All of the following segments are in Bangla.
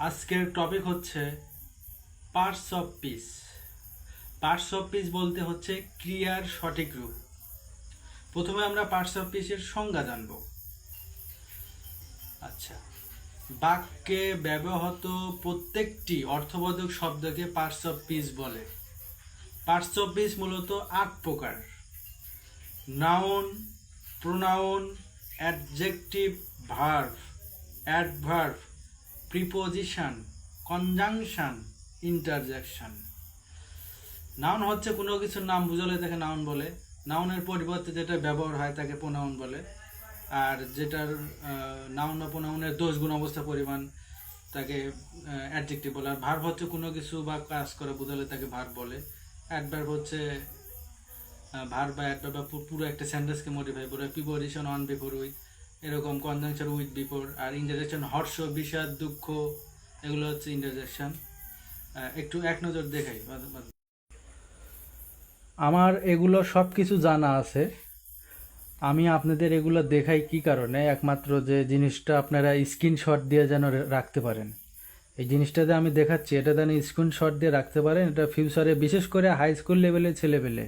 আজকের টপিক হচ্ছে parts of piece. Parts of piece বলতে হচ্ছে ক্রিয়ার সঠিক রূপ। প্রথমে আমরা পার্টস অফ পিসের সংজ্ঞা জানব। আচ্ছা, বাক্যে ব্যবহৃত প্রত্যেকটি অর্থবোধক শব্দকে পার্টস অফ পিস বলে। পার্টস অফ পিস মূলত ৮ প্রকার: noun, pronoun, adjective, verb, adverb, preposition, conjunction, interjection. Noun হচ্ছে কোনো কিছুর নাম বোঝালে তাকে নাউন বলে। নাউনের পরিবর্তে যেটা ব্যবহার হয় তাকে প্রোনাউন বলে। আর যেটার নাউন বা প্রোনাউনের দোষ গুণ অবস্থা পরিমাণ তাকে অ্যাডজেক্টিভ বলে। আর ভার্ব হচ্ছে কোনো কিছু বা কাজ করে বোঝালে তাকে ভার্ব বলে। অ্যাডভার্ব হচ্ছে ভার্ব বা অ্যাডভার্ব বা পুরো একটা সেন্টেন্সকে মডিফাই করে। প্রিপোজিশন অন, বিফোর, উইথ, এরকম কনজাংশন উইথ, বিফোর। আর ইন্টারজেকশন হর্ষ, বিষাদ, দুঃখ, এগুলো হচ্ছে ইন্টারজেকশন। একটু এক নজর দেখাই। আমার এগুলো সব কিছু জানা আছে। আমি আপনাদের এগুলো দেখাই কি কারণে, একমাত্র যে জিনিসটা আপনারা স্ক্রিনশট দিয়ে যেন রাখতে পারেন। এই জিনিসটা যে আমি দেখাচ্ছি এটা যেন স্ক্রিনশট দিয়ে রাখতে পারেন। এটা ফিউচারে বিশেষ করে হাই স্কুল লেভেলে ছেলেপেলে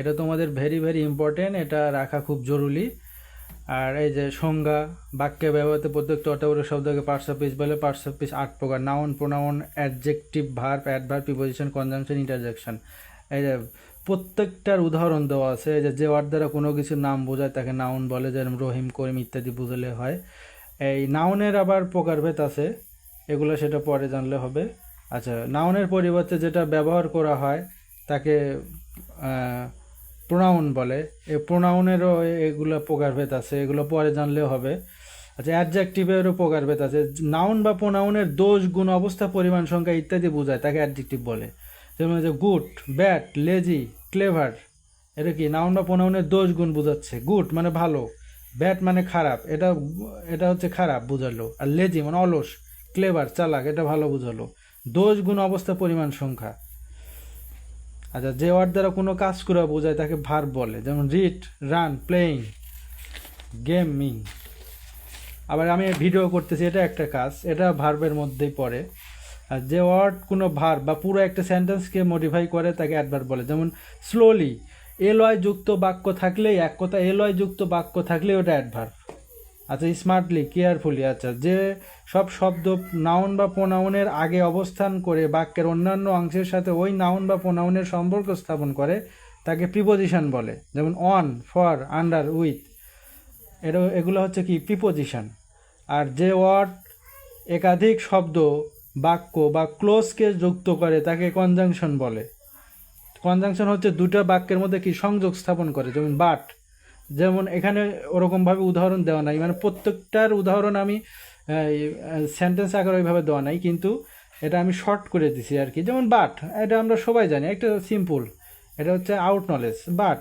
এটা তোমাদের ভেরি ভেরি ইম্পর্টেন্ট, এটা রাখা খুব জরুরি। আর এই যে সংজ্ঞা, বাক্যে ব্যবহৃত প্রত্যেকটা অর্থবোধক শব্দকে পার্টস অফ স্পিচ বলে। পার্টস অফ স্পিচ ৮ প্রকার: noun, pronoun, adjective, verb, adverb, preposition, conjunction, interjection. এই যে প্রত্যেকটার উদাহরণ দেওয়া আছে। এই যে ওয়ার্ড দ্বারা কোনো কিছুর নাম বোঝায় তাকে নাউন বলে, যেরকম রহিম, করিম ইত্যাদি বুঝলে হয়। এই নাউনের আবার প্রকারভেদ আছে, এগুলো সেটা পরে জানলে হবে। আচ্ছা, নাউনের পরিবর্তে যেটা ব্যবহার করা হয় তাকে প্রোনাউন বলে। এই প্রোনাউনেরও এগুলো প্রকারভেদ আছে, এগুলো পরে জানলেও হবে। আচ্ছা, অ্যাডজেক্টিভেরও প্রকারভেদ আছে। নাউন বা প্রোনাউনের দোষ, গুণ, অবস্থা, পরিমাণ, সংখ্যা ইত্যাদি বোঝায় তাকে অ্যাডজেক্টিভ বলে। যেমন যে গুড, ব্যাড, লেজি, ক্লেভার, এটা কি নাউন বা প্রোনাউনের দোষ গুণ বোঝাচ্ছে। গুড মানে ভালো, ব্যাড মানে খারাপ, এটা এটা হচ্ছে খারাপ বোঝালো। আর লেজি মানে অলস, ক্লেভার চালাক, এটা ভালো বোঝালো। দোষ, গুণ, অবস্থা, পরিমাণ, সংখ্যা। আচ্ছা, যে ওয়ার্ড দ্বারা কোনো কাজ করা বোঝায় তাকে ভার্ব বলে। যেমন রিড, রান, প্লেইং, গেমিং। আবার আমি ভিডিও করতেছি, এটা একটা কাজ, এটা ভার্বের মধ্যেই পড়ে। আর যে ওয়ার্ড কোনো ভার্ব বা পুরো একটা সেন্টেন্সকে মডিফাই করে তাকে অ্যাডভার্ব বলে। যেমন স্লোলি, এলয় যুক্ত বাক্য থাকলেই, এক কথা এলয় যুক্ত বাক্য থাকলেই ওটা অ্যাডভার্ব। আচ্ছা, স্মার্টলি, কেয়ারফুলি। আচ্ছা, যে সব শব্দ নাউন বা প্রোনাউনের আগে অবস্থান করে বাক্যের অন্যান্য অংশের সাথে ওই নাউন বা প্রোনাউনের সম্পর্ক স্থাপন করে তাকে প্রিপোজিশন বলে। যেমন অন, ফর, আন্ডার, উইথ, এগুলো হচ্ছে কি প্রিপোজিশন। আর যে ওয়ার্ড একাধিক শব্দ, বাক্য বা ক্লোজকে যুক্ত করে তাকে কনজাংশন বলে। কনজাংশন হচ্ছে দুটো বাক্যের মধ্যে কি সংযোগ স্থাপন করে। যেমন বাট, যেমন এখানে ওরকমভাবে উদাহরণ দেওয়া নাই, মানে প্রত্যেকটার উদাহরণ আমি সেন্টেন্স আকারে ওইভাবে দেওয়া নাই, কিন্তু এটা আমি শর্ট করে দিছি আর কি। যেমন বাট, এটা আমরা সবাই জানি, একটা সিম্পল, এটা হচ্ছে out knowledge. But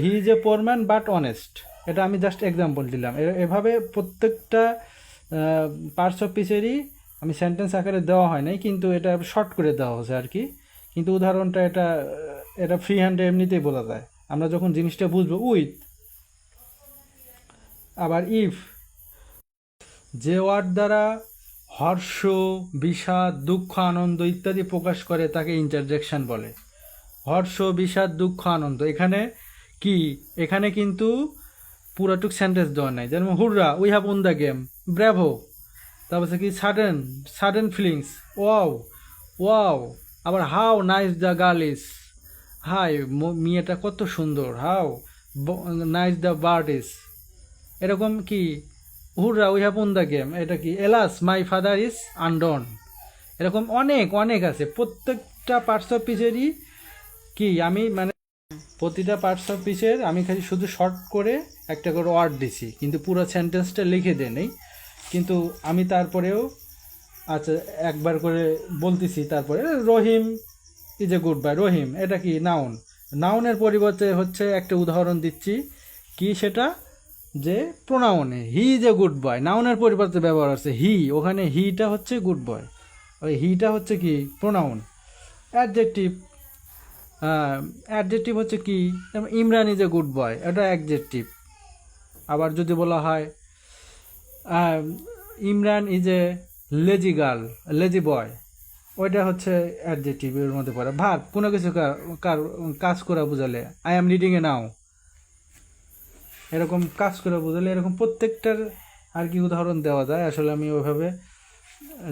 he is a poor man but honest, এটা আমি জাস্ট এক্সাম্পল দিলাম। এভাবে প্রত্যেকটা পার্টস অফ পিসেরই আমি সেন্টেন্স আকারে দেওয়া হয় নাই, কিন্তু এটা শর্ট করে দেওয়া হয়েছে আর কি। কিন্তু উদাহরণটা এটা এটা ফ্রি হ্যান্ডে এমনিতেই বোঝা যায় আমরা যখন জিনিসটা বুঝবো। উইথ, আবার ইফ, যে ওয়ার্ড দ্বারা হর্ষ, বিষাদ, দুঃখ, আনন্দ ইত্যাদি প্রকাশ করে তাকে ইন্টারজেকশন বলে। হর্ষ, বিষাদ, দুঃখ, আনন্দ, এখানে কি, এখানে কিন্তু পুরাটুক সেন্টেন্স দেওয়া নাই। যেমন hurrah, we have won the game, bravo, তারপর কি sudden, sudden feelings, wow, wow. আবার how nice the girl is, হাই মেয়েটা কত সুন্দর, how nice the bird is. এরকম কি hurrah, we have won the game, এটা কি alas my father is undone. এরকম অনেক অনেক আছে। প্রত্যেকটা পার্টস অফ পিসেরই কি আমি মানে প্রতিটা পার্টস অফ পিসের আমি খালি শুধু শর্ট করে একটা করে ওয়ার্ড দিছি, কিন্তু পুরো সেন্টেন্সটা লিখে দেয় নেই। কিন্তু আমি তারপরেও আচ্ছা একবার করে বলতেছি। তারপরে রহিম ইজ এ গুড বাই, রহিম এটা কি নাউন। নাউনের পরিবর্তে হচ্ছে একটা উদাহরণ দিচ্ছি, কি সেটা, যে প্রোনাউনে হি ইজ এ গুড বয়, নাউনের পরিবর্তে ব্যবহার আছে হি, ওখানে হিটা হচ্ছে গুড বয়, ওই হিটা হচ্ছে কি প্রোনাউন। অ্যাডজেক্টিভ, অ্যাডজেক্টিভ হচ্ছে কি, Imran is a good boy, এটা অ্যাডজেক্টিভ। আবার যদি বলা হয় Imran is a lazy girl, lazy boy, ওইটা হচ্ছে অ্যাডজেক্টিভের মধ্যে পড়ে। ভার্ব কোনো কিছু কাজ করা বোঝালে আই অ্যাম রিডিং এ নাও, এরকম কাজ করে বোঝালে এরকম প্রত্যেকটার আর কি উদাহরণ দেওয়া যায়। আসলে আমি ওইভাবে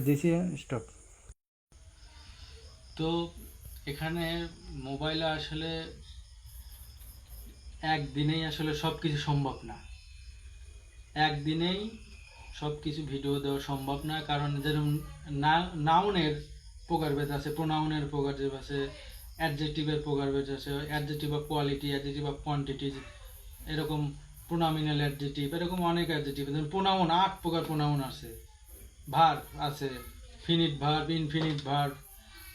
দিছি। স্টপ। তো এখানে মোবাইলে আসলে একদিনেই আসলে সব কিছু সম্ভব না, একদিনেই সব কিছু ভিডিও দেওয়া সম্ভব না। কারণ যেরকম নাউনের প্রকারভেদ আছে, প্রোনাউনের প্রকারভেদ আছে, অ্যাডজেক্টিভের প্রকারভেদ আছে, adjective of quality, adjective of quantity, এরকম প্রোনামিনাল অ্যাডজেক্টিভ, এরকম অনেক অ্যাডজেক্টিভ। যেমন প্রোনাউন 8 প্রকার প্রোনাউন আছে, ভার্ব আছে, ফিনিট ভার্ব, ইনফিনিট ভার্ব,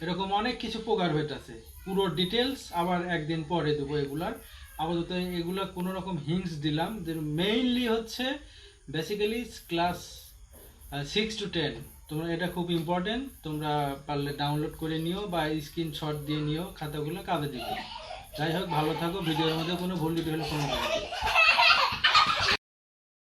এরকম অনেক কিছু প্রকারভেদ আছে। পুরো ডিটেলস আবার একদিন পরে দেবো এগুলার। আপাতত এগুলা কোনো রকম হিংস দিলাম যে মেইনলি হচ্ছে বেসিক্যালি ক্লাস 6 to 10। তোমরা এটা খুব ইম্পর্টেন্ট, তোমরা পারলে ডাউনলোড করে নিও বা স্ক্রিনশট দিয়ে নিও, খাতাগুলো কাজে দিবে। যাই হোক, ভালো থাকো। ভিডিওর মধ্যে কোনো ভুল ত্রুটি হলে কোনো